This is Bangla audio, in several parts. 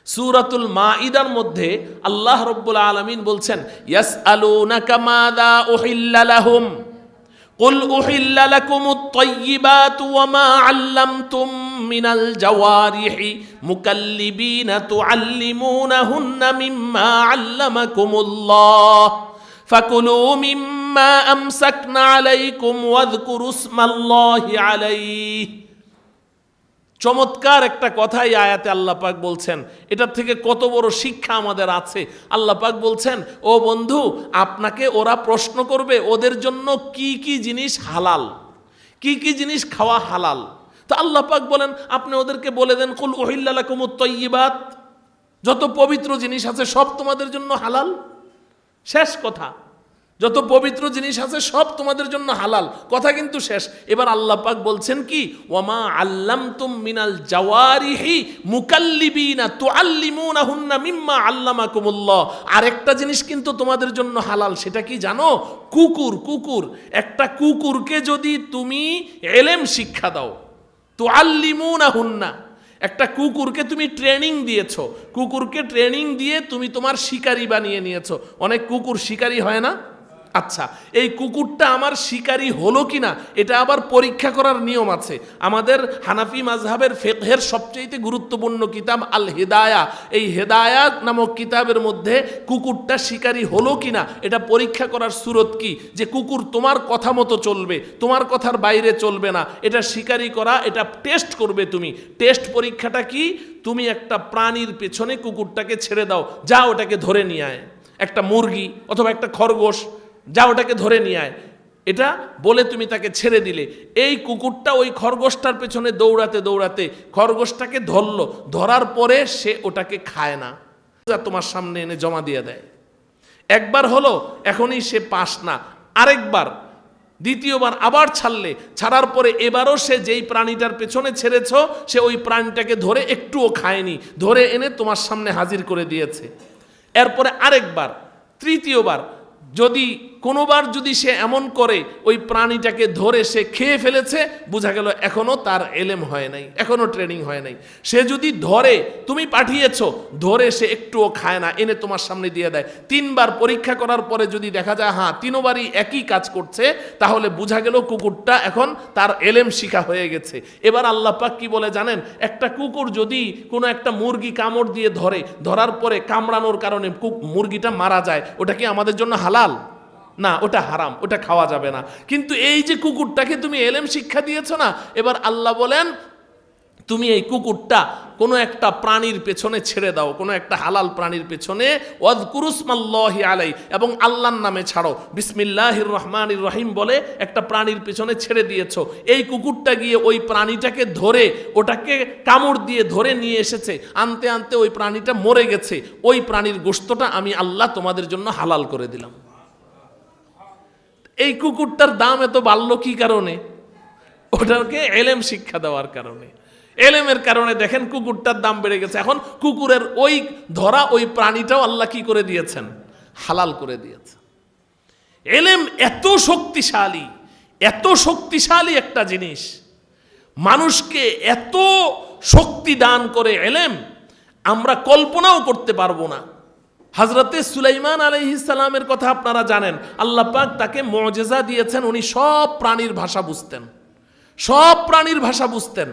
সূরাতুল মাঈদার মধ্যে আল্লাহ রাব্বুল আলামিন বলছেন, ইয়াসআলুনাকা মাযা উহিল্লা লাহুম কুল উহিল্লা লাকুমুত তাইয়্যিবাতু ওয়া মা আল্লামতুম মিনাল জাওয়ারিহি মুকাল্লিবিনা তুআল্লিমুনাহুন্না মিম্মা আল্লামাকুমুল্লাহ ফাকুলু মিম্মা আমসাকনা আলাইকুম ওয়াযকুরু ইসমাল্লাহি আলাইহি। চমৎকার একটা কথাই আয়াতে আল্লাহ পাক বলছেন। এটার থেকে কত বড় শিক্ষা আমাদের আছে। আল্লাহ পাক বলছেন, ও বন্ধু, আপনাকে ওরা প্রশ্ন করবে ওদের জন্য কি কি জিনিস হালাল, কি কি জিনিস খাওয়া হালাল। তো আল্লাহ পাক বলেন, আপনি ওদেরকে বলে দেন, কুল উহিল্লা লাকুমুত তাইয়্যিবাত, যত পবিত্র জিনিস আছে সব তোমাদের জন্য হালাল। শেষ কথা, যত পবিত্র জিনিস আছে সব তোমাদের জন্য হালাল, কথা কিন্তু শেষ। এবার আল্লাহ পাক বলছেন কি, ওয়ামা আল্লামতুম মিনাল জাওয়ারিহি মুকাল্লিবিনা তুআল্লিমুনাহুন্না মিম্মা আল্লামাকুমুল্লাহ। আরেকটা জিনিস কিন্তু তোমাদের জন্য হালাল, সেটা কি জানো? কুকুর। কুকুর, একটা কুকুরকে যদি তুমি ইলম শিক্ষা দাও, তুআল্লিমুনাহুন্না, একটা কুকুরকে তুমি ট্রেনিং দিয়েছো, কুকুরকে ট্রেনিং দিয়ে তুমি তোমার শিকারী বানিয়ে নিয়েছো। অনেক কুকুর শিকারী হয় না? আচ্ছা, এই কুকুরটা আমার শিকারী হলো কিনা এটা আবার পরীক্ষা করার নিয়ম আছে। আমাদের হানাফি মাযহাবের ফিকহের সবচেয়ে গুরুত্বপূর্ণ কিতাব আল হিদায়া, এই হিদায়া নামক কিতাবের মধ্যে কুকুরটা শিকারী হলো কিনা এটা পরীক্ষা করার সুরত কি, যে কুকুর তোমার কথা মতো চলবে, তোমার কথার বাইরে চলবে না, এটা শিকারী করা, এটা টেস্ট করবে তুমি। টেস্ট পরীক্ষাটা কি? তুমি একটা প্রাণীর পেছনে কুকুরটাকে ছেড়ে দাও, যা ওটাকে ধরে নিয়ে আয়, একটা মুরগি অথবা একটা খরগোশ, যা ওটাকে ধরে নিয়ে আয়, এটা বলে তুমি তাকে ছেড়ে দিলে। এই কুকুরটা ওই খরগোশটার পেছনে দৌড়াতে দৌড়াতে খরগোশটাকে ধরলো, ধরার পরে সে ওটাকে খায় না, তোমার সামনে এনে জমা দিয়ে দেয়। একবার হলো, এখনই সে পাস না। আরেকবার, দ্বিতীয়বার আবার ছাড়লে, ছাড়ার পরে এবারও সে যেই প্রাণীটার পেছনে ছেড়েছ সে ওই প্রাণীটাকে ধরে একটুও খায়নি, ধরে এনে তোমার সামনে হাজির করে দিয়েছে। এরপরে আরেকবার, তৃতীয়বার, যদি কোনোবার যদি সে এমন করে ওই প্রাণীটাকে ধরে সে খেয়ে ফেলেছে, বোঝা গেল এখনো তার এলেম হয় নাই, এখনো ট্রেনিং হয় নাই। সে যদি ধরে, তুমি পাঠিয়েছো, ধরে সে একটুও খায় না, এনে তোমার সামনে দিয়ে দেয়, তিনবার পরীক্ষা করার পরে যদি দেখা যায় হ্যাঁ তিনবারই একই কাজ করছে, তাহলে বোঝা গেল কুকুরটা এখন তার এলেম শিখা হয়ে গেছে। এবার আল্লাহ পাক কি বলে জানেন? একটা কুকুর যদি কোনো একটা মুরগি কামড় দিয়ে ধরে, ধরার পরে কামড়ানোর কারণে মুরগিটা মারা যায়, ওটা কি আমাদের জন্য হালাল? না, ওটা হারাম, ওটা খাওয়া যাবে না। কিন্তু এই যে কুকুরটাকে তুমি এলেম শিক্ষা দিয়েছো না, এবার আল্লাহ বলেন তুমি এই কুকুরটা কোনো একটা প্রাণীর পেছনে ছেড়ে দাও, কোনো একটা হালাল প্রাণীর পেছনে, ওয়াযকুরু ইসমাল্লাহি আলাই, এবং আল্লাহর নামে ছাড়ো, বিসমিল্লাহির রহমানির রহিম বলে একটা প্রাণীর পেছনে ছেড়ে দিয়েছো। এই কুকুরটা গিয়ে ওই প্রাণীটাকে ধরে, ওটাকে কামড় দিয়ে ধরে নিয়ে এসেছে, আনতে আনতে ওই প্রাণীটা মরে গেছে, ওই প্রাণীর গোশতটা আমি আল্লাহ তোমাদের জন্য হালাল করে দিলাম। এই কুকুরটার দাম এত বাড়লো কি কারণে? ওটাকে এলেম শিক্ষা দেওয়ার কারণে। এলেমের কারণে দেখেন কুকুরটার দাম বেড়ে গেছে। এখন কুকুরের ওই ধরা ওই প্রাণীটাও আল্লাহ কি করে দিয়েছেন? হালাল করে দিয়েছেন। এলেম এত শক্তিশালী, এত শক্তিশালী একটা জিনিস, মানুষকে এত শক্তি দান করে এলেম, আমরা কল্পনাও করতে পারবো না। হযরতে সুলাইমান আলাইহিস সালামের কথা আপনারা জানেন, আল্লাহ পাক তাকে মুজিজা দিয়েছেন, উনি সব প্রাণীর ভাষা বুঝতেন, সব প্রাণীর ভাষা বুঝতেন।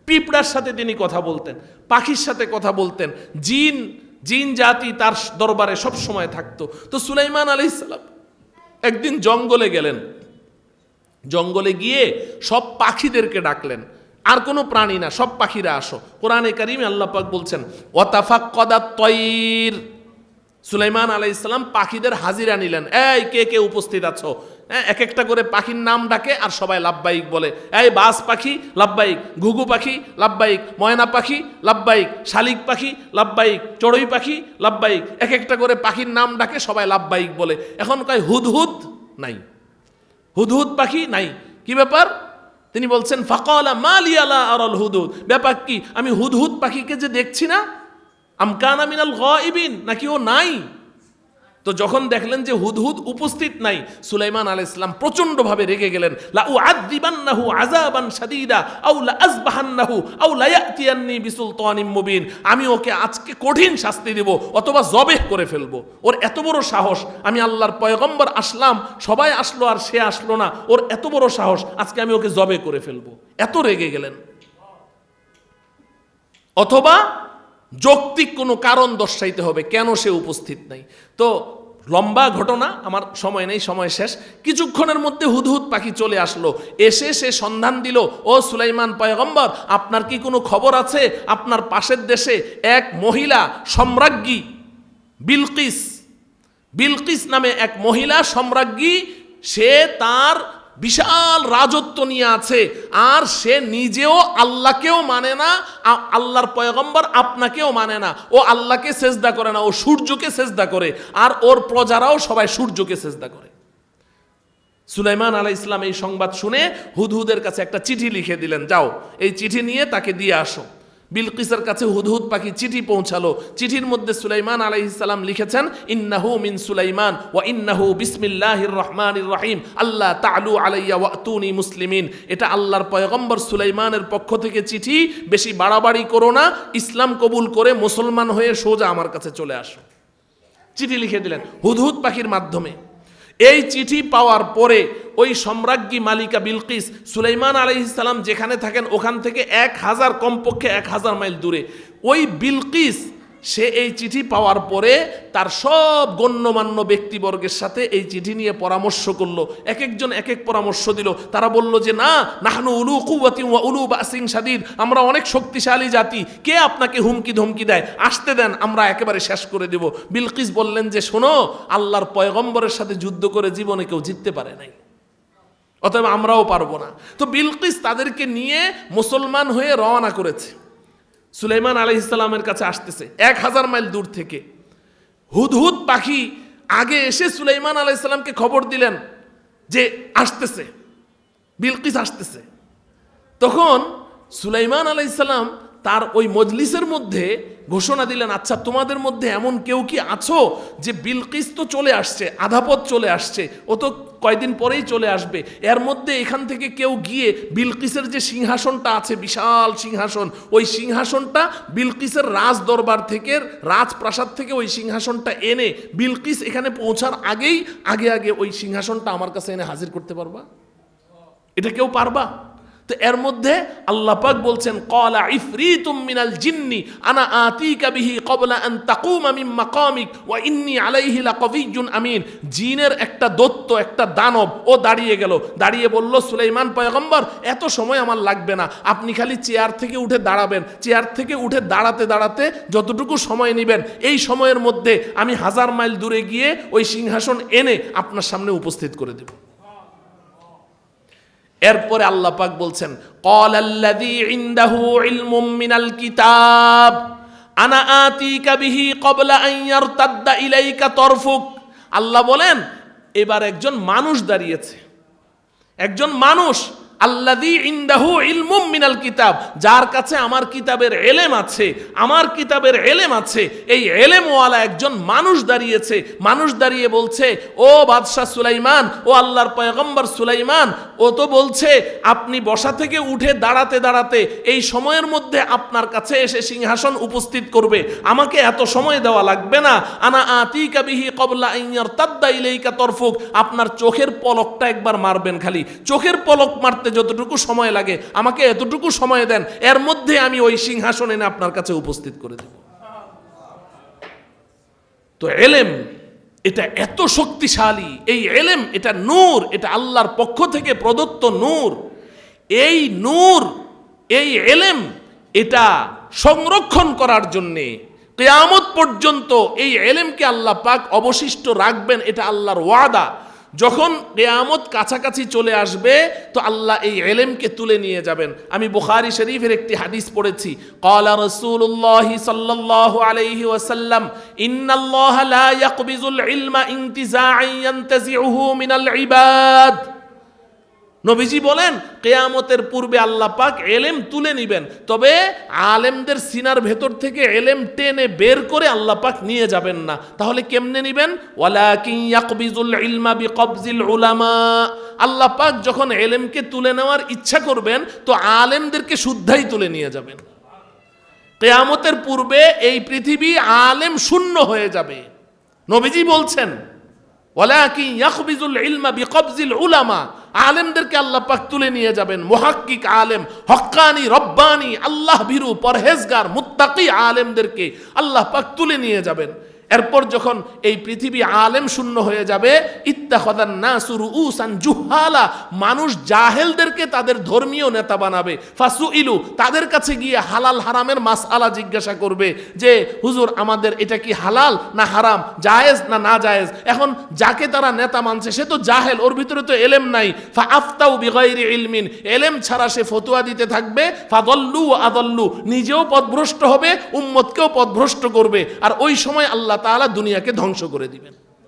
পিঁপড়ার সাথে তিনি কথা বলতেন, পাখির সাথে কথা বলতেন, জিন জাতি তার দরবারে সব সময় থাকতো। তো সুলাইমান আলাইহিস সালাম একদিন জঙ্গলে গেলেন, জঙ্গলে গিয়ে সব পাখিদেরকে ডাকলেন, আর কোনো প্রাণী না, সব পাখিরা আসো। কোরআনে কারিমে আল্লাহ পাক বলছেন ওয়াতাফাক্কাদাত তায়র, সুলাইমান আলাইহিস সালাম পাখিদের হাজিরা নিলেন, এই কে কে উপস্থিত আছো, এক একটা করে পাখির নাম ডাকে আর সবাই লাব্বাইক বলে। এই বাজ পাখি লাব্বাইক, ঘুঘু পাখি লাব্বাইক, ময়না পাখি লাব্বাইক, শালিক পাখি লাব্বাইক, চড়ুই পাখি লাব্বাইক, এক একটা করে পাখির নাম ডাকে, সবাই লাব্বাইক বলে। এখন কয় হুদহুদ নাই, হুদহুদ পাখি নাই, কি ব্যাপার? তিনি বলছেন ফাকালা মা লিয়া লা আরাল হুদহুদ, ব্যাপার কি? আমি হুদহুদ পাখিকে যে দেখছি না, আম কানা মিনাল গায়িবিন, নাকি ও নাই? তো যখন দেখলেন যে হুদহুদ উপস্থিত নাই, সুলাইমান আলাইহিস সালাম প্রচন্ডভাবে রেগে গেলেন। লা উআযযিবান্নাহু আযাবান শাদীদা আও লা আযবাহান্নাহু আও লা ইয়াতিয়ান্নী বিসুলতানিম মুবিন, আমি ওকে আজকে কঠিন শাস্তি দেব অথবা জবেহ করে ফেলবো। ওর এত বড় সাহস, আমি আল্লাহর পয়গম্বর আসলাম, সবাই আসলো আর সে আসলো না, ওর এত বড় সাহস, আজকে আমি ওকে জবে করে ফেলবো। এত রেগে গেলেন। অথবা যৌক্তিক কোনো কারণ দর্শাইতে হবে কেন সে উপস্থিত নাই। তো লম্বা ঘটনা, আমার সময় নেই, সময় শেষ। কিছুক্ষণের মধ্যে হুদহুদ পাখি চলে আসলো, এসে সে সন্ধান দিল, ও সুলাইমান পয়গম্বর, আপনার কি কোনো খবর আছে? আপনার পাশের দেশে এক মহিলা সম্রাজ্ঞী বিলকিস নামে এক মহিলা সম্রাজ্ঞী, সে তার বিশাল রাজত্ব নিয়ে আছে, আর সে নিজেও আল্লাহকেও মানে না, আল্লাহর পয়গম্বর আপনাকেও মানে না, ও আল্লাহকে সেজদা করে না, ও সূর্যকে সেজদা করে, আর ওর প্রজারাও সবাই সূর্যকে সেজদা করে। সুলাইমান আলাইহিস সালাম এই সংবাদ শুনে হুদহুদের কাছে একটা চিঠি লিখে দিলেন, যাও এই চিঠি নিয়ে তাকে দিয়ে আসো। বিলকিসের কাছে হুদহুদ পাখি চিঠি পৌঁছালো। চিঠির মধ্যে সুলাইমান আলাইহিস সালাম লিখেছেন, ইন্নাহু মিন সুলাইমান ওয়া ইন্নাহু বিসমিল্লাহির রহমানির রহিম আল্লাহ তা'লু আলাইয়া ওয়াতুনি মুসলিমিন। এটা আল্লাহর পয়গম্বর সুলাইমানের পক্ষ থেকে চিঠি, বেশি বাড়াবাড়ি করো না, ইসলাম কবুল করে মুসলমান হয়ে সোজা আমার কাছে চলে আসো। চিঠি লিখে দিলেন হুদহুদ পাখির মাধ্যমে। এই চিঠি পাওয়ার পরে ওই সম্রাজ্ঞী মালিকা বিলকিস, সুলাইমান আলাইহিস সালাম যেখানে থাকেন ওখান থেকে 1000, কমপক্ষে 1000 মাইল দূরে, ওই বিলকিস সে এই চিঠি পাওয়ার পরে তার সব গণ্যমান্য ব্যক্তিবর্গের সাথে এই চিঠি নিয়ে পরামর্শ করলো। এক একজন এক এক পরামর্শ দিল। তারা বলল যে না, নাহনু উলু কুওয়াতিন ওয়া উলু বাসিন শাদীদ, আমরা অনেক শক্তিশালী জাতি, কে আপনাকে হুমকি ধমকি দেয়, আসতে দেন, আমরা একেবারে শেষ করে দেব। বিলকিস বললেন যে শোনো, আল্লাহর পয়গম্বরের সাথে যুদ্ধ করে জীবনে কেউ জিততে পারে নাই, অতএব আমরাও পারবো না। তো বিলকিস তাদেরকে নিয়ে মুসলমান হয়ে রওনা করেছে, সুলাইমান আলাইহিস সালামের কাছে আসতেছে 1000 মাইল দূর থেকে। হুদহুদ পাখি আগে এসে সুলাইমান আলাইহিস সালামকে খবর দিলেন যে আসতেছে, বিলকিস আসতেছে। তখন সুলাইমান আলাইহিস সালাম তার ওই মজলিসের মধ্যে ঘোষণা দিলেন, আচ্ছা তোমাদের মধ্যে এমন কেউ কি আছো যে বিলকিস তো চলে আসছে, আধা পথ চলে আসছে, ও তো কয়দিন পরেই চলে আসবে, এর মধ্যে এখান থেকে কেউ গিয়ে বিলকিসের যে সিংহাসনটা আছে, বিশাল সিংহাসন, ওই সিংহাসনটা বিলকিসের রাজ দরবার থেকে, রাজপ্রাসাদ থেকে ওই সিংহাসনটা এনে বিলকিস এখানে পৌঁছার আগেই আগে ওই সিংহাসনটা আমার কাছে এনে হাজির করতে পারবা? এটা কেউ পারবা? তো এর মধ্যে আল্লাহ পাক বলছেন, ক্বালা ইফরিতুম মিনাল জিন্নি আনা আতিকা বিহি ক্বাবলা আন তাকুমা মিন মাকামিক ওয়া ইন্নী আলাইহি লাকাবিয়্যুন আমিন। জিনের একটা দৈত্য, একটা দানব, ও দাঁড়িয়ে গেল, দাঁড়িয়ে বলল, সুলাইমান পয়গম্বর এত সময় আমার লাগবে না, আপনি খালি চেয়ার থেকে উঠে দাঁড়াবেন, চেয়ার থেকে উঠে দাঁড়াতে দাঁড়াতে যতটুকু সময় নেবেন, এই সময়ের মধ্যে আমি 1000 মাইল দূরে গিয়ে ওই সিংহাসন এনে আপনার সামনে উপস্থিত করে দেব। এরপরে আল্লাহ পাক বলছেন, ক্বালাল্লাযী ইনদাহু ইলমুম মিনাল কিতাব আনা আতিকা বিহি ক্বাবলা আন ইয়ারতাদ্দা ইলাইকা তরফুক। আল্লাহ বলেন, এবার একজন মানুষ দাঁড়িয়েছে, একজন মানুষ, আল্লাযী ইনদাহু ইলমুম মিনাল কিতাব, যার কাছে আমার কিতাবের ইলম আছে, আমার কিতাবের ইলম আছে, এই ইলমওয়ালা একজন মানুষ দাঁড়িয়েছে। মানুষ দাঁড়িয়ে বলছে, ও বাদশাহ সুলাইমান, ও আল্লাহর পয়গম্বর সুলাইমান, ও তো বলছে আপনি বসা থেকে উঠে দাঁড়াতে দাঁড়াতে এই সময়ের মধ্যে আপনার কাছে এসে সিংহাসন উপস্থিত করবে, আমাকে এত সময় দেওয়া লাগবে না। আনা আতিকা বিহি ক্বাবলা আন ইয়ারতাদ্দা ইলাইকা তরফুক, আপনার চোখের পলকটা একবার মারবেন, খালি চোখের পলক মারতে যতটুকু সময় লাগে আমাকে এতটুকু সময় দেন, এর মধ্যে আমি ওই সিংহাসন এনে আপনার কাছে উপস্থিত করে দেব। তো ইলম এটা এত শক্তিশালী, এই ইলম এটা নূর, এটা আল্লাহর পক্ষ থেকে প্রদত্ত নূর। এই নূর, এই ইলম, এটা সংরক্ষণ করার জন্যে কিয়ামত পর্যন্ত এই ইলমকে আল্লাহ পাক অবশিষ্ট রাখবেন, এটা আল্লাহর ওয়াদা। যখন কিয়ামত কাছাকাছি চলে আসবে তো আল্লাহ এই ইলমকে তুলে নিয়ে যাবেন। আমি বুখারী শরীফের একটি হাদিস পড়েছি, ক্বালা রাসূলুল্লাহ সাল্লাল্লাহু আলাইহি ওয়াসাল্লাম, ইন্নাল্লাহা লা ইয়াকবিজুল ইলমা ইনতিজাআন ইয়ানতাজিউহু মিনাল ইবাদ। নবীজি বলেন কিয়ামতের পূর্বে আল্লাহ পাক এলেম তুলে নিবেন, তবে আলেমদের সিনার ভেতর থেকে এলেম টেনে বের করে আল্লাহ পাক নিয়ে যাবেন না। তাহলে কেমনে নিবেন? ওয়ালাকিন ইয়াকবিজুল ইলমা বিকবজিল উলামা। আল্লাহ পাক যখন এলেমকে তুলে নেওয়ার ইচ্ছা করবেন তো আলেমদেরকে শুদ্ধাই তুলে নিয়ে যাবেন। কিয়ামতের পূর্বে এই পৃথিবী আলেম শূন্য হয়ে যাবে। নবীজি বলছেন ওয়ালাকিন ইয়াকবিজুল ইলমা বিকবজিল উলামা, আলেমদেরকে আল্লাহ পাক তুলে নিয়ে যাবেন। মুহাক্কিক আলেম, হক্কানি, রব্বানি, আল্লাহ ভীরু, পরহেজগার, মুত্তাকি আলেমদেরকে আল্লাহ পাক তুলে নিয়ে যাবেন। এরপর যখন এই পৃথিবী আলেম শূন্য হয়ে যাবে, ইত্তাখাযান নাসু রুউসান জুহালা, মানুষ জাহেলদেরকে তাদের ধর্মীয় নেতা বানাবে। ফাসুইলু, তাদের কাছে গিয়ে হালাল হারামের মাসআলা জিজ্ঞাসা করবে যে হুজুর আমাদের এটা কি হালাল না হারাম, জায়েজ না না জায়েজ। এখন যাকে তারা নেতা মানছে সে তো জাহেল, ওর ভিতরে তো এলেম নাই। ফাআফতাউ বিগাইরি ইলমিন, এলেম ছাড়া সে ফতোয়া দিতে থাকবে। ফাদাল্লু ওয়া আদাল্লু, নিজেও পথভ্রষ্ট হবে, উম্মতকেও পথভ্রষ্ট করবে। আর ওই সময় আল্লাহ তাআলা দুনিয়াকে ধ্বংস করে দিবেন।